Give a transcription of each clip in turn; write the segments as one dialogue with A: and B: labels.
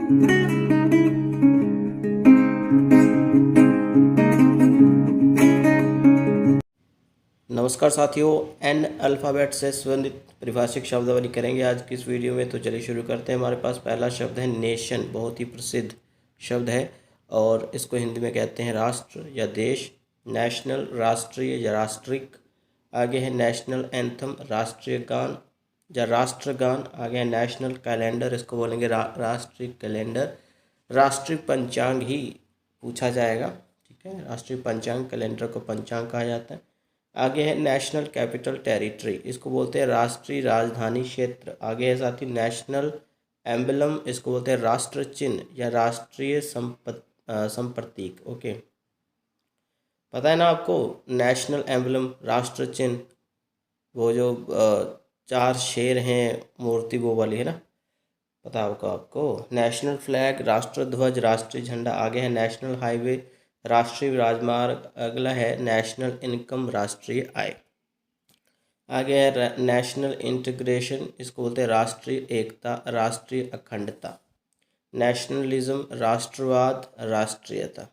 A: नमस्कार साथियों, N alphabet से संबंधित परिभाषिक शब्दावली करेंगे आज की इस वीडियो में। तो चलिए शुरू करते हैं। हमारे पास पहला शब्द है नेशन। बहुत ही प्रसिद्ध शब्द है और इसको हिंदी में कहते हैं राष्ट्र या देश। नेशनल राष्ट्रीय या राष्ट्रिक। आगे है नेशनल एंथम राष्ट्रीय गान या राष्ट्रगान। आगे है नेशनल कैलेंडर, इसको बोलेंगे राष्ट्रीय कैलेंडर। राष्ट्रीय पंचांग ही पूछा जाएगा, ठीक है। राष्ट्रीय पंचांग, कैलेंडर को पंचांग कहा जाता है। आगे है नेशनल कैपिटल टेरिटरी, इसको बोलते हैं राष्ट्रीय राजधानी क्षेत्र। आगे है साथी नेशनल एम्बलम, इसको बोलते हैं राष्ट्र चिन्ह या राष्ट्रीय संप्रतीक। ओके, पता है ना आपको नेशनल एम्बलम, राष्ट्र चिन्ह, वो जो चार शेर हैं मूर्ति, वो वाली है ना, पता होगा आपको। नेशनल फ्लैग, राष्ट्र ध्वज, राष्ट्रीय झंडा। आगे है नेशनल हाईवे, राष्ट्रीय राजमार्ग। अगला है नेशनल इनकम, राष्ट्रीय आय। आगे है नेशनल इंटीग्रेशन, इसको बोलते हैं राष्ट्रीय एकता, राष्ट्रीय अखंडता। नेशनलिज्म, राष्ट्रवाद, राष्ट्रीयता।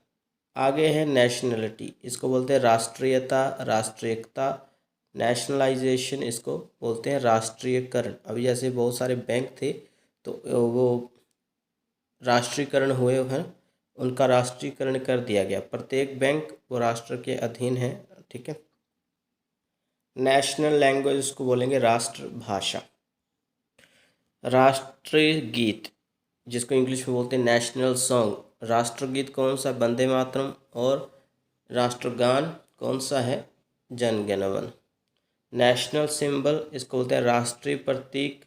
A: आगे है नेशनलिटी, इसको बोलते हैं राष्ट्रीयता, राष्ट्रीयता। नेशनलाइजेशन, इसको बोलते हैं राष्ट्रीयकरण। अभी जैसे बहुत सारे बैंक थे तो वो राष्ट्रीयकरण हुए हैं, उनका राष्ट्रीयकरण कर दिया गया। प्रत्येक बैंक वो राष्ट्र के अधीन है, ठीक है। नेशनल लैंग्वेज, इसको बोलेंगे राष्ट्रभाषा। राष्ट्रीय गीत, जिसको इंग्लिश में बोलते हैं नेशनल सॉन्ग। राष्ट्रगीत कौन सा? वंदे मातरम। और राष्ट्रगान कौन सा है? जन गण मन। नेशनल सिंबल, इसको बोलते हैं राष्ट्रीय प्रतीक।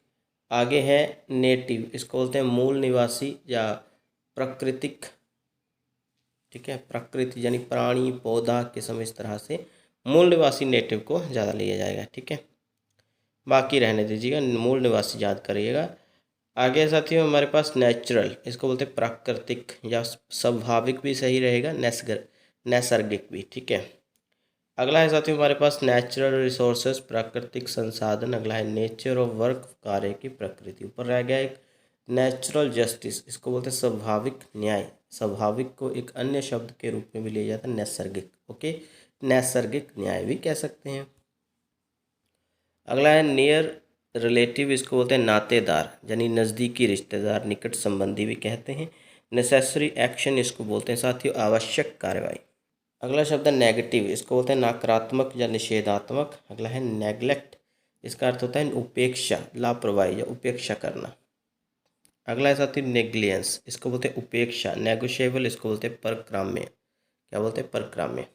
A: आगे है नेटिव, इसको बोलते हैं मूल निवासी या प्राकृतिक, ठीक है। प्रकृति यानी प्राणी, पौधा, किस्म, इस तरह से मूल निवासी नेटिव को ज़्यादा लिया जाएगा, ठीक है। बाकी रहने दीजिएगा, मूल निवासी याद करिएगा। आगे साथियों हमारे पास नेचुरल, इसको बोलते हैं प्राकृतिक या स्वाभाविक भी सही रहेगा, नैसर्गिक भी, ठीक है। अगला है साथियों हमारे पास नेचुरल रिसोर्सेज, प्राकृतिक संसाधन। अगला है नेचर ऑफ वर्क, कार्य की प्रकृति। ऊपर रह गया एक नेचुरल जस्टिस, इसको बोलते हैं स्वाभाविक न्याय। स्वाभाविक को एक अन्य शब्द के रूप में भी लिया जाता है नैसर्गिक। ओके, नैसर्गिक न्याय भी कह सकते हैं। अगला है नियर रिलेटिव, इसको बोलते हैं नातेदार यानी नज़दीकी रिश्तेदार, निकट संबंधी भी कहते हैं। नेसेसरी एक्शन, इसको बोलते हैं साथियों आवश्यक कार्रवाई। अगला शब्द है नेगेटिव, इसको बोलते हैं नकारात्मक या निषेधात्मक। अगला है नेग्लेक्ट, इसका अर्थ होता है उपेक्षा, लापरवाही या उपेक्षा करना। अगला है साथी नेग्लिजेंस, इसको बोलते हैं उपेक्षा। नेगोशिएबल, इसको बोलते हैं परक्राम्य। क्या बोलते हैं? परक्राम्य,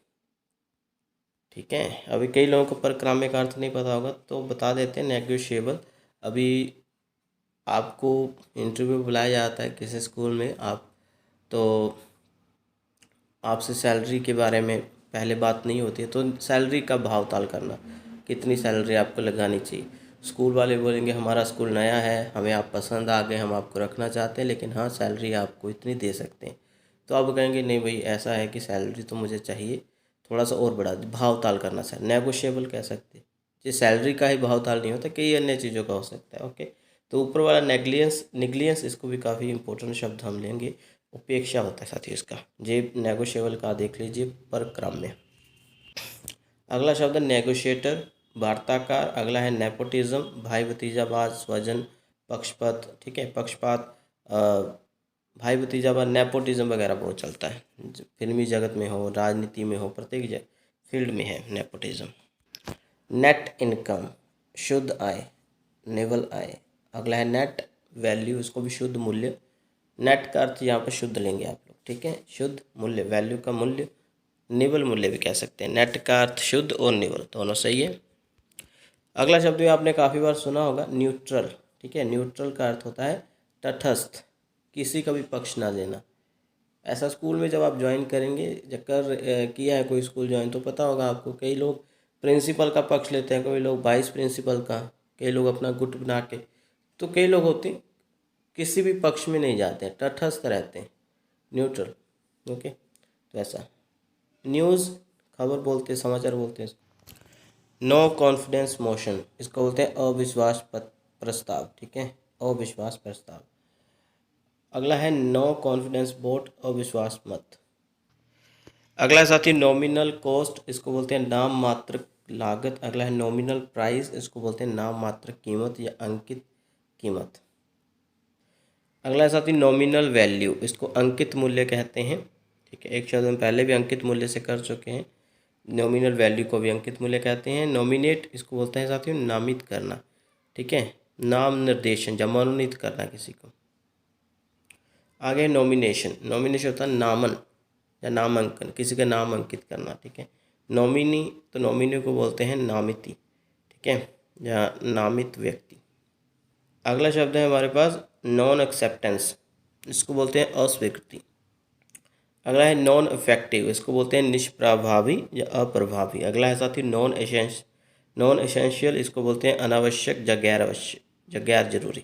A: ठीक है। अभी कई लोगों को परक्राम्य का अर्थ नहीं पता होगा तो बता देते हैं नेगोशिएबल। अभी आपको इंटरव्यू बुलाया जाता है किसी स्कूल में, आप तो आपसे सैलरी के बारे में पहले बात नहीं होती है, तो सैलरी का भाव ताल करना, कितनी सैलरी आपको लगानी चाहिए। स्कूल वाले बोलेंगे हमारा स्कूल नया है, हमें आप पसंद आ गए, हम आपको रखना चाहते हैं, लेकिन हाँ सैलरी आपको इतनी दे सकते हैं। तो आप कहेंगे नहीं भाई ऐसा है कि सैलरी तो मुझे चाहिए, थोड़ा सा और बढ़ा, भाव ताल करना सर नेगोशिएबल कह सकते हैं। ये सैलरी का ही भाव ताल नहीं होता, कई अन्य चीज़ों का हो सकता है। ओके, तो ऊपर वाला निगलियंस, इसको भी काफ़ी इंपॉर्टेंट शब्द हम लेंगे। उपेक्षा होता है साथियों इसका। जे नेगोशिएबल का देख लीजिए परक्राम्य। अगला शब्द है नेगोशिएटर, वार्ताकार। अगला है नेपोटिज्म, भाई भतीजावाद, स्वजन, पक्षपात, ठीक है। पक्षपात, भाई भतीजावाद, नेपोटिज्म वगैरह बहुत चलता है, फिल्मी जगत में हो, राजनीति में हो, प्रत्येक फील्ड में है नेपोटिज्म। नेट इनकम, शुद्ध आय, निवल आय। अगला है नेट वैल्यू, इसको भी शुद्ध मूल्य। नेट का अर्थ यहाँ पर शुद्ध लेंगे आप लोग, ठीक है। शुद्ध मूल्य, वैल्यू का मूल्य, निवल मूल्य भी कह सकते हैं। नेट का अर्थ शुद्ध और निवल दोनों सही है। अगला शब्द भी आपने काफ़ी बार सुना होगा, न्यूट्रल, ठीक है। न्यूट्रल का अर्थ होता है तटस्थ, किसी का भी पक्ष ना लेना। ऐसा स्कूल में जब आप ज्वाइन करेंगे, किया है कोई स्कूल ज्वाइन, तो पता होगा आपको, कई लोग प्रिंसिपल का पक्ष लेते हैं, कोई लोग वाइस प्रिंसिपल का, कई लोग अपना गुट बना के, तो कई लोग होते हैं किसी भी पक्ष में नहीं जाते हैं, तटस्थ रहते हैं, न्यूट्रल। ओके, तो ऐसा। न्यूज़, खबर बोलते हैं, समाचार बोलते हैं। नो कॉन्फिडेंस मोशन, इसको बोलते हैं अविश्वास प्रस्ताव, ठीक है। अविश्वास प्रस्ताव। अगला है नो कॉन्फिडेंस वोट, अविश्वास मत। अगला है साथी नॉमिनल कॉस्ट, इसको बोलते हैं नाम मात्र लागत। अगला है नॉमिनल प्राइस, इसको बोलते हैं नाम मात्र कीमत या अंकित कीमत। अगला है साथी नॉमिनल वैल्यू, इसको अंकित मूल्य कहते हैं। ठीक है, एक शब्द हम पहले भी अंकित मूल्य से कर चुके हैं। नॉमिनल वैल्यू को भी अंकित मूल्य कहते हैं। नॉमिनेट, इसको बोलते हैं साथियों नामित करना। ठीक है, नाम निर्देशन या मनोनीत करना किसी को। आगे नॉमिनेशन, नॉमिनेशन होता है नामन या नामांकन, किसी का नाम अंकित करना। ठीक है, नॉमिनी, तो नॉमिनी को बोलते हैं नामिती। ठीक है, या नामित व्यक्ति। अगला शब्द है हमारे पास नॉन एक्सेप्टेंस, इसको बोलते हैं अस्वीकृति। अगला है नॉन इफेक्टिव, इसको बोलते हैं निष्प्रभावी या अप्रभावी। अगला है साथी नॉन एसेंशियल, इसको बोलते हैं अनावश्यक या गैर आवश्यक या गैर जरूरी।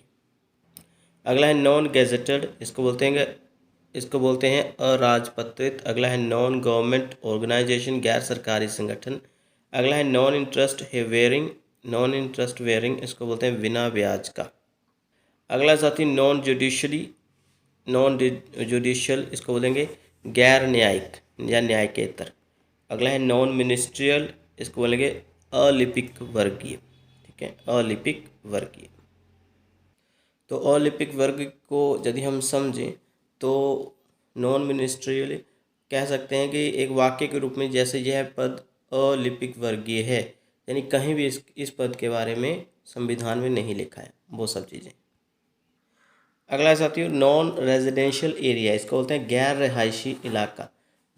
A: अगला है नॉन गेजेटेड, इसको बोलते हैं अराजपत्रित। अगला है नॉन गवर्नमेंट ऑर्गेनाइजेशन, गैर सरकारी संगठन। अगला है नॉन इंटरेस्ट वेयरिंग, इसको बोलते हैं बिना ब्याज का। अगला साथी नॉन जुडिशियल, इसको बोलेंगे गैर न्यायिक या न्यायिकेतर। अगला है नॉन मिनिस्ट्रियल, इसको बोलेंगे अलिपिक वर्गीय। ठीक है, अलिपिक वर्गीय। तो अलिपिक वर्ग को यदि हम समझें तो नॉन मिनिस्ट्रियल कह सकते हैं कि एक वाक्य के रूप में, जैसे यह पद अलिपिक वर्गीय है, यानी कहीं भी इस पद के बारे में संविधान में नहीं लिखा है, वो सब चीज़ें। अगला साथियों नॉन रेजिडेंशियल एरिया, इसको बोलते हैं गैर रिहायशी इलाका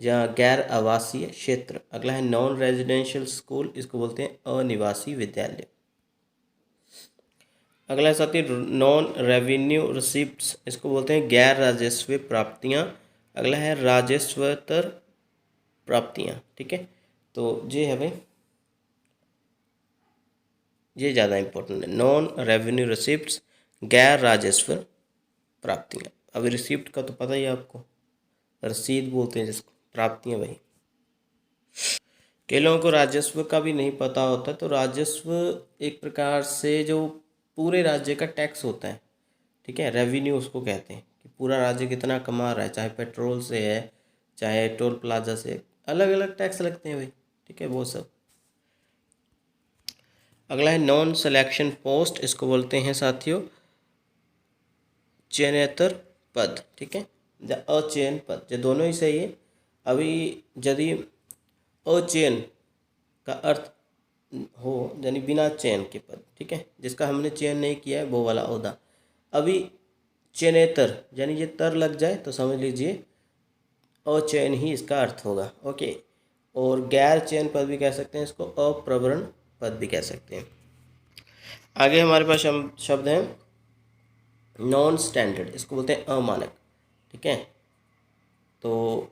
A: या गैर आवासीय क्षेत्र। अगला है नॉन रेजिडेंशियल स्कूल, इसको बोलते हैं अनिवासी विद्यालय। अगला साथी नॉन रेवेन्यू रिसिप्ट्स, इसको बोलते हैं गैर राजस्व प्राप्तियां। अगला है राजस्वेतर प्राप्तियां। ठीक है, तो ये है भाई, ये ज़्यादा इंपॉर्टेंट है। नॉन रेवेन्यू रिसिप्ट्स, गैर राजस्व प्राप्तियां। अभी रिसिप्ट का तो पता ही है आपको, रसीद बोलते हैं जिसको, प्राप्तियां वही। कई लोगों को राजस्व का भी नहीं पता होता, तो राजस्व एक प्रकार से जो पूरे राज्य का टैक्स होता है। ठीक है, रेवेन्यू उसको कहते हैं कि पूरा राज्य कितना कमा रहा है, चाहे पेट्रोल से है, चाहे टोल प्लाजा से, अलग अलग टैक्स लगते हैं भाई। ठीक है, वो सब। अगला है नॉन सिलेक्शन पोस्ट, इसको बोलते हैं साथियों चयनेतर पद। ठीक है, या अचयन पद, ये दोनों ही सही है। अभी यदि अचयन का अर्थ हो यानी बिना चयन के पद, ठीक है, जिसका हमने चयन नहीं किया है, वो वाला ओहदा। अभी चयनेतर यानी ये तर लग जाए तो समझ लीजिए अचयन ही इसका अर्थ होगा। ओके, और गैर चयन पद भी कह सकते हैं इसको, अप्रवरण पद भी कह सकते हैं। आगे हमारे पास शब्द है नॉन स्टैंडर्ड, इसको बोलते हैं अमानक। ठीक है, तो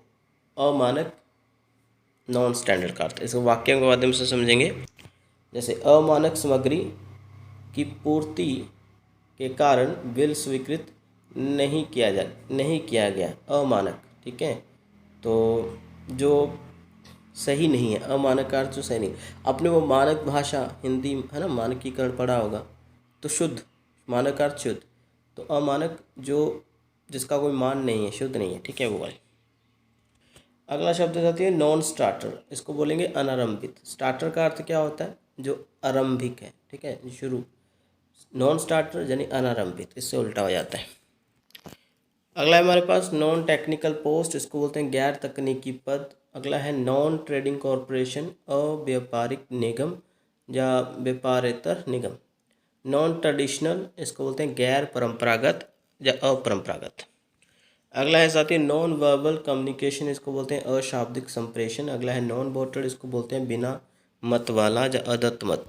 A: अमानक नॉन स्टैंडर्ड का अर्थ, इसको वाक्यों के माध्यम से समझेंगे। जैसे अमानक सामग्री की पूर्ति के कारण बिल स्वीकृत नहीं किया गया, अमानक। ठीक है, तो जो सही नहीं है, अमानक का अर्थ जो सही नहीं। आपने वो मानक भाषा हिंदी है ना, मानकीकरण पढ़ा होगा, तो शुद्ध, मानक का अर्थ शुद्ध, तो अमानक जो जिसका कोई मान नहीं है, शुद्ध नहीं है। ठीक है, वो वाली। अगला शब्द जाती है नॉन स्टार्टर, इसको बोलेंगे अनारंभित। स्टार्टर का अर्थ क्या होता है, जो आरंभिक है। ठीक है, शुरू। नॉन स्टार्टर यानी अनारंभित, इससे उल्टा हो जाता है। अगला है हमारे पास नॉन टेक्निकल पोस्ट, इसको बोलते हैं गैर तकनीकी पद। अगला है नॉन ट्रेडिंग कॉरपोरेशन, अव्यापारिक निगम या व्यापारेतर निगम। नॉन ट्रेडिशनल, इसको बोलते हैं गैर परंपरागत या अपरंपरागत। अगला है साथी नॉन वर्बल कम्युनिकेशन, इसको बोलते हैं अशाब्दिक संप्रेषण। अगला है नॉन वोटर, इसको बोलते हैं बिना मत वाला या अदत्त मत।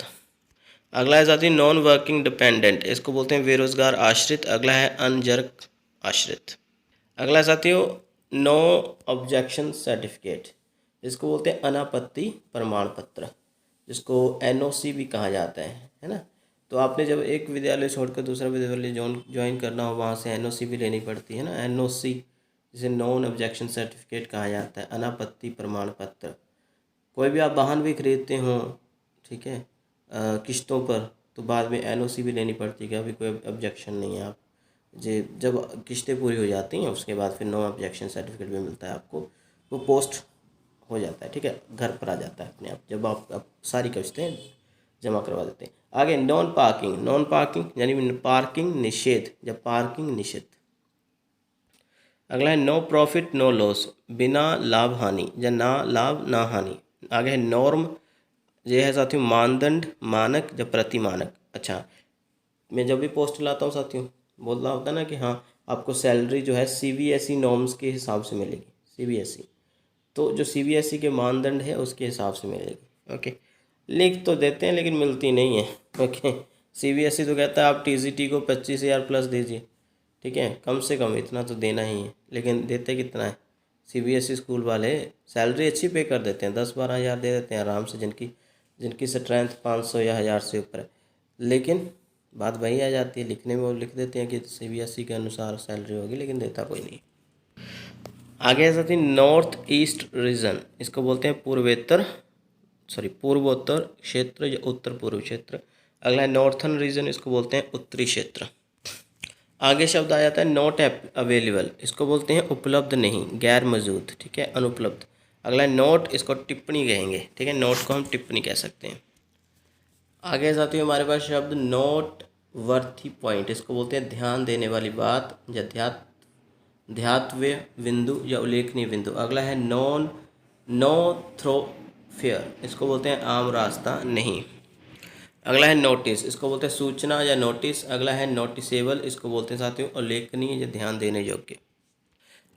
A: अगला है साथी नॉन वर्किंग डिपेंडेंट, इसको बोलते हैं बेरोजगार आश्रित। अगला है अनजर्क आश्रित। अगला है साथियों नो ऑब्जेक्शन सर्टिफिकेट, इसको बोलते हैं अनापत्ति प्रमाण पत्र, जिसको एनओसी भी कहा जाता है ना। तो आपने जब एक विद्यालय छोड़कर दूसरा विद्यालय ज्वाइन करना हो, वहाँ से एनओसी भी लेनी पड़ती है ना, एनओसी जिसे नॉन ऑब्जेक्शन सर्टिफिकेट कहा जाता है, अनापत्ति प्रमाण पत्र। कोई भी आप वाहन भी खरीदते हो, ठीक है, किस्तों पर, तो बाद में एनओसी भी लेनी पड़ती है कि अभी कोई ऑब्जेक्शन नहीं है, आप जब किस्तें पूरी हो जाती हैं उसके बाद फिर नो ऑब्जेक्शन सर्टिफिकेट भी मिलता है आपको, वो पोस्ट हो जाता है, ठीक है, घर पर आ जाता है अपने आप जब आप सारी किस्तें जमा करवा देते हैं। आगे नॉन पार्किंग यानी पार्किंग निषेध, जब पार्किंग निषेध। अगला है नो प्रॉफिट नो लॉस, बिना लाभ हानि या ना लाभ ना हानि। आगे है नॉर्म, ये है साथियों मानदंड, मानक या प्रतिमानक। अच्छा, मैं जब भी पोस्ट लाता हूँ साथियों, बोल रहा होता है ना कि हाँ आपको सैलरी जो है CBSE नॉर्म्स के हिसाब से मिलेगी, CBSE, तो जो CBSE के मानदंड है उसके हिसाब से मिलेगी। ओके, लिख तो देते हैं लेकिन मिलती नहीं है। ओके, CBSE तो कहता है आप TCT को 25,000 प्लस दीजिए, ठीक है, कम से कम इतना तो देना ही है, लेकिन देते कितना है CBSE स्कूल वाले? सैलरी अच्छी पे कर देते हैं, 10-12 हज़ार दे देते हैं आराम से, जिनकी स्ट्रेंथ 500 या 1000 से ऊपर है। लेकिन बात वही आ जाती है, लिखने में वो लिख देते हैं कि CBSE के अनुसार सैलरी होगी, लेकिन देता कोई नहीं। आगे आ जाती है नॉर्थ ईस्ट रीजन, इसको बोलते हैं पूर्वोत्तर क्षेत्र या उत्तर पूर्व क्षेत्र। अगला है नॉर्थर्न रीजन, इसको बोलते हैं उत्तरी क्षेत्र। आगे शब्द आ जाता है नॉट अवेलेबल, इसको बोलते हैं उपलब्ध नहीं, गैर मौजूद, ठीक है, अनुपलब्ध। अगला है नोट, इसको टिप्पणी कहेंगे, ठीक है, नोट को हम टिप्पणी कह सकते हैं। आगे साथ ही हमारे पास शब्द नोट वर्थी पॉइंट, इसको बोलते हैं ध्यान देने वाली बात या ध्यातव्य बिंदु या उल्लेखनीय बिंदु। अगला है नो थ्रोफेयर, इसको बोलते हैं आम रास्ता नहीं। अगला है नोटिस, इसको बोलते हैं सूचना या नोटिस। अगला है नोटिसेबल, इसको बोलते हैं साथियों उल्लेखनीय या ध्यान देने योग्य।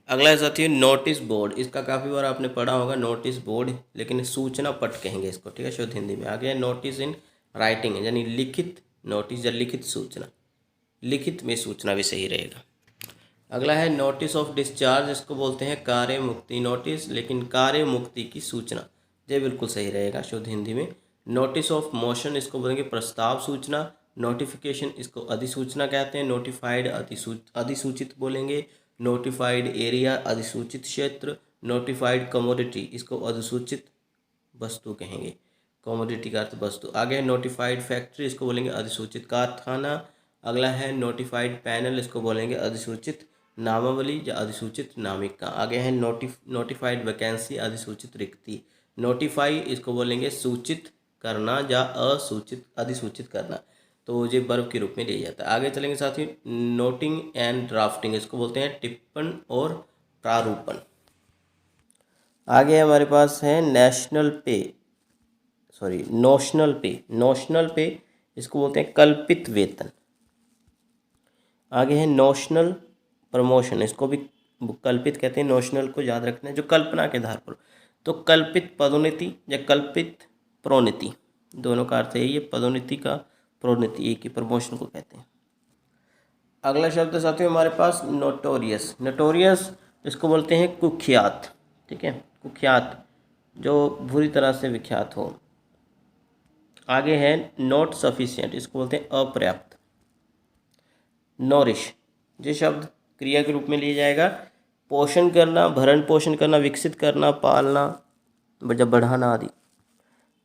A: अगला है साथियों नोटिस बोर्ड, इसका काफ़ी बार आपने पढ़ा होगा नोटिस बोर्ड, लेकिन सूचना पट कहेंगे इसको, ठीक है, शुद्ध हिंदी में। आगे है नोटिस इन राइटिंग, यानी लिखित नोटिस या लिखित सूचना, लिखित में सूचना भी सही रहेगा। अगला है नोटिस ऑफ डिस्चार्ज, इसको बोलते हैं कार्य मुक्ति नोटिस, लेकिन कार्य मुक्ति की सूचना, ये बिल्कुल सही रहेगा शुद्ध हिंदी में। नोटिस ऑफ मोशन, इसको बोलेंगे प्रस्ताव सूचना। नोटिफिकेशन, इसको अधिसूचना कहते हैं। नोटिफाइड, अधिसूचित बोलेंगे। नोटिफाइड एरिया, अधिसूचित क्षेत्र। नोटिफाइड कमोडिटी, इसको अधिसूचित वस्तु कहेंगे, कमोडिटी का अर्थ वस्तु। आगे है नोटिफाइड फैक्ट्री, इसको बोलेंगे अधिसूचित कारखाना। अगला है नोटिफाइड पैनल, इसको बोलेंगे अधिसूचित नामावली या अधिसूचित नामिका। आगे है नोटिफाइड वैकेंसी, अधिसूचित रिक्ति। नोटिफाई, इसको बोलेंगे सूचित करना या अधिसूचित करना, तो ये वर्ब के रूप में लिया जाता है। आगे चलेंगे साथी नोटिंग एंड ड्राफ्टिंग, इसको बोलते हैं टिप्पण और प्रारूपण। आगे हमारे पास है नोशनल पे, इसको बोलते हैं कल्पित वेतन। आगे है नोशनल प्रमोशन, इसको भी कल्पित कहते हैं, नोशनल को याद रखना है जो कल्पना के आधार पर, तो कल्पित पदोन्नति या कल्पित प्रोन्नति, दोनों का अर्थ यही है, पदोन्नति का प्रोन्नति एक ही, प्रमोशन को कहते हैं। अगला शब्द साथियों हमारे पास नोटोरियस, इसको बोलते हैं कुख्यात, ठीक है, कुख्यात, जो बुरी तरह से विख्यात हो। आगे है नॉट सफिशिएंट, इसको बोलते हैं अपर्याप्त। नॉरिश, ये शब्द क्रिया के रूप में लिया जाएगा, पोषण करना, भरण पोषण करना, विकसित करना, पालना, जब बढ़ाना आदि।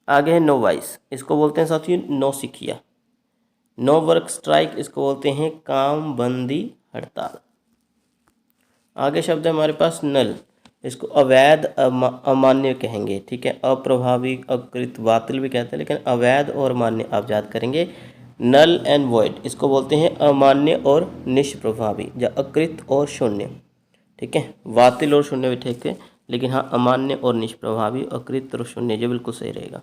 A: आगे है नो वाइस, इसको बोलते हैं साथियों नौसिखिया। नो वर्क स्ट्राइक, इसको बोलते हैं काम बंदी हड़ताल। आगे शब्द है हमारे पास नल, इसको अवैध अमान्य कहेंगे, ठीक है, अप्रभावी, अकृत, बातिल भी कहते हैं, लेकिन अवैध और मान्य आप याद करेंगे। नल एंड वॉइड, इसको बोलते हैं अमान्य और निष्प्रभावी या अकृत और शून्य, ठीक है, बातिल और शून्य भी ठीक है, लेकिन हाँ अमान्य और निष्प्रभावी, अकृत और शून्य, ये बिल्कुल सही रहेगा।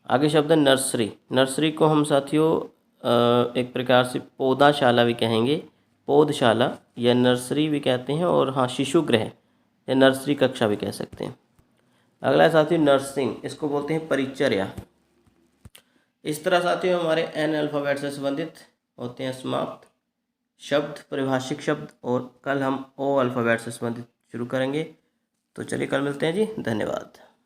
A: आगे शब्द है नर्सरी को हम साथियों एक प्रकार से पौधाशाला भी कहेंगे, पौधशाला या नर्सरी भी कहते हैं, और हाँ शिशु गृह या नर्सरी कक्षा भी कह सकते हैं। अगला साथियों नर्सिंग, इसको बोलते हैं परिचर्या। इस तरह साथियों हमारे एन अल्फ़ाबेट से संबंधित होते हैं समाप्त शब्द, परिभाषिक शब्द, और कल हम ओ अल्फ़ाबेट से संबंधित शुरू करेंगे। तो चलिए कल मिलते हैं जी, धन्यवाद।